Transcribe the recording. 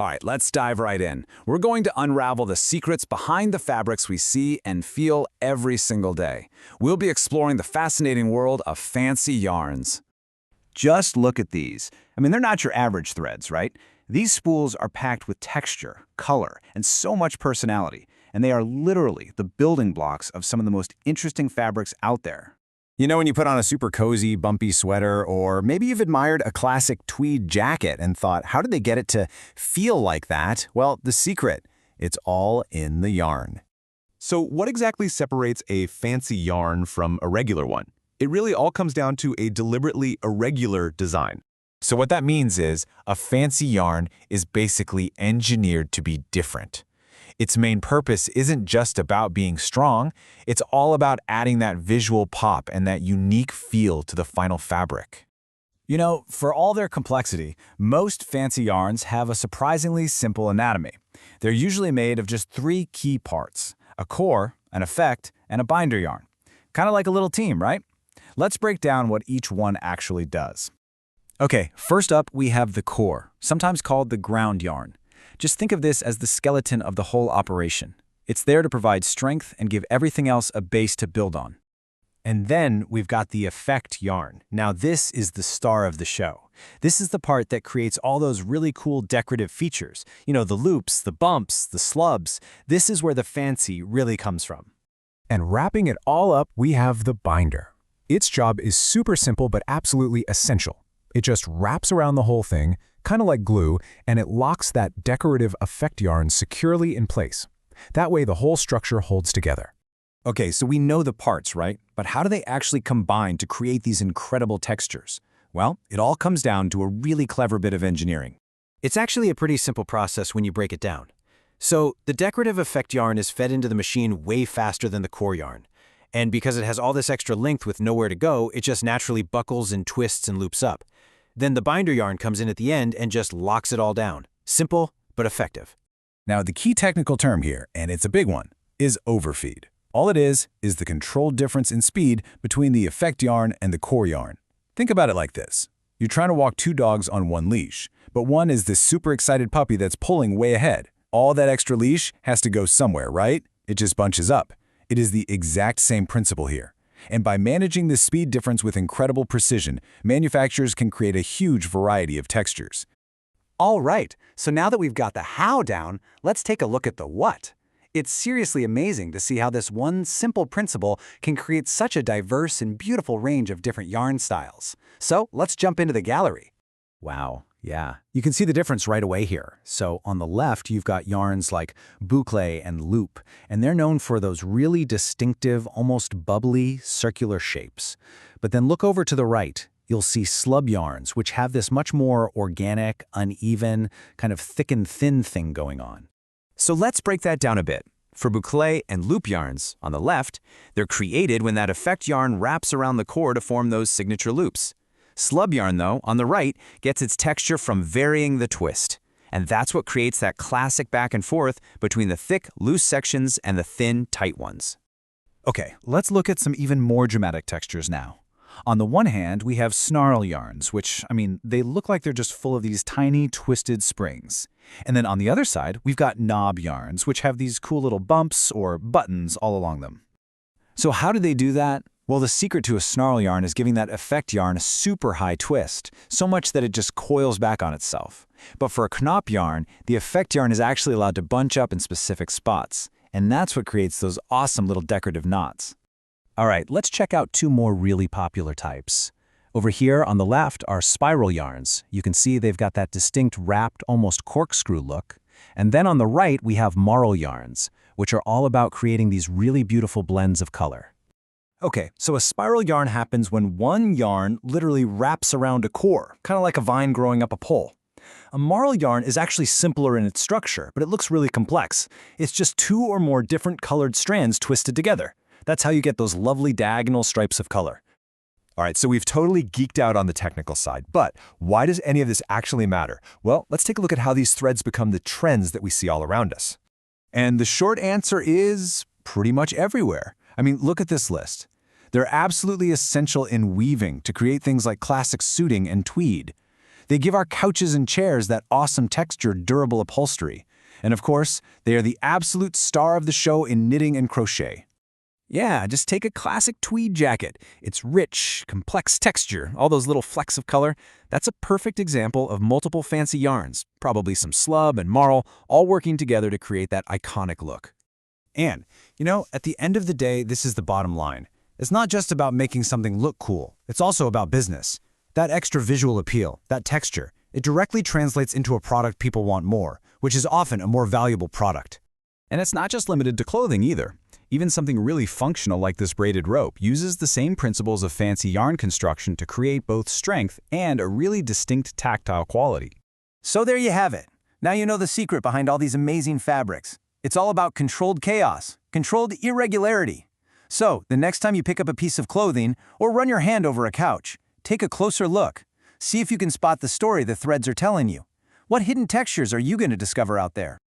All right, let's dive right in. We're going to unravel the secrets behind the fabrics we see and feel every single day. We'll be exploring the fascinating world of fancy yarns. Just look at these. I mean, they're not your average threads, right? These spools are packed with texture, color, and so much personality, and they are literally the building blocks of some of the most interesting fabrics out there. You know when you put on a super cozy, bumpy sweater, or maybe you've admired a classic tweed jacket and thought, how did they get it to feel like that? Well, the secret, it's all in the yarn. So what exactly separates a fancy yarn from a regular one? It really all comes down to a deliberately irregular design. So what that means is a fancy yarn is basically engineered to be different. Its main purpose isn't just about being strong, it's all about adding that visual pop and that unique feel to the final fabric. You know, for all their complexity, most fancy yarns have a surprisingly simple anatomy. They're usually made of just 3 key parts: a core, an effect, and a binder yarn. Kind of like a little team, right? Let's break down what each one actually does. Okay, first up we have the core, sometimes called the ground yarn. Just think of this as the skeleton of the whole operation. It's there to provide strength and give everything else a base to build on. And then we've got the effect yarn. Now this is the star of the show. This is the part that creates all those really cool decorative features. You know, the loops, the bumps, the slubs. This is where the fancy really comes from. And wrapping it all up, we have the binder. Its job is super simple but absolutely essential. It just wraps around the whole thing, kind of like glue, and it locks that decorative effect yarn securely in place. That way the whole structure holds together. Okay, so we know the parts, right? But how do they actually combine to create these incredible textures? Well, it all comes down to a really clever bit of engineering. It's actually a pretty simple process when you break it down. So the decorative effect yarn is fed into the machine way faster than the core yarn. And because it has all this extra length with nowhere to go, it just naturally buckles and twists and loops up. Then the binder yarn comes in at the end and just locks it all down. Simple, but effective. Now the key technical term here, and it's a big one, is overfeed. All it is the controlled difference in speed between the effect yarn and the core yarn. Think about it like this. You're trying to walk 2 dogs on one leash, but one is this super excited puppy that's pulling way ahead. All that extra leash has to go somewhere, right? It just bunches up. It is the exact same principle here. And by managing this speed difference with incredible precision, manufacturers can create a huge variety of textures. All right, so now that we've got the how down, let's take a look at the what. It's seriously amazing to see how this one simple principle can create such a diverse and beautiful range of different yarn styles. So let's jump into the gallery. Wow, yeah. You can see the difference right away here. So on the left, you've got yarns like boucle and loop, and they're known for those really distinctive, almost bubbly, circular shapes. But then look over to the right. You'll see slub yarns, which have this much more organic, uneven, kind of thick and thin thing going on. So let's break that down a bit. For boucle and loop yarns, on the left, they're created when that effect yarn wraps around the core to form those signature loops. Slub yarn, though, on the right, gets its texture from varying the twist. And that's what creates that classic back and forth between the thick, loose sections and the thin, tight ones. Okay, let's look at some even more dramatic textures now. On the one hand, we have snarl yarns, which, they look like they're just full of these tiny, twisted springs. And then on the other side, we've got knob yarns, which have these cool little bumps or buttons all along them. So how do they do that? Well, the secret to a snarl yarn is giving that effect yarn a super high twist, so much that it just coils back on itself. But for a knop yarn, the effect yarn is actually allowed to bunch up in specific spots, and that's what creates those awesome little decorative knots. All right, let's check out 2 more really popular types. Over here on the left are spiral yarns. You can see they've got that distinct wrapped, almost corkscrew look. And then on the right, we have marl yarns, which are all about creating these really beautiful blends of color. Okay, so a spiral yarn happens when one yarn literally wraps around a core, kind of like a vine growing up a pole. A marl yarn is actually simpler in its structure, but it looks really complex. It's just 2 or more different colored strands twisted together. That's how you get those lovely diagonal stripes of color. All right, so we've totally geeked out on the technical side, but why does any of this actually matter? Well, let's take a look at how these threads become the trends that we see all around us. And the short answer is pretty much everywhere. Look at this list. They're absolutely essential in weaving to create things like classic suiting and tweed. They give our couches and chairs that awesome texture, durable upholstery. And of course, they are the absolute star of the show in knitting and crochet. Yeah, just take a classic tweed jacket. It's rich, complex texture, all those little flecks of color. That's a perfect example of multiple fancy yarns, probably some slub and marl, all working together to create that iconic look. And, at the end of the day, this is the bottom line. It's not just about making something look cool. It's also about business. That extra visual appeal, that texture, it directly translates into a product people want more, which is often a more valuable product. And it's not just limited to clothing either. Even something really functional like this braided rope uses the same principles of fancy yarn construction to create both strength and a really distinct tactile quality. So there you have it. Now you know the secret behind all these amazing fabrics. It's all about controlled chaos, controlled irregularity. So, the next time you pick up a piece of clothing or run your hand over a couch, take a closer look. See if you can spot the story the threads are telling you. What hidden textures are you going to discover out there?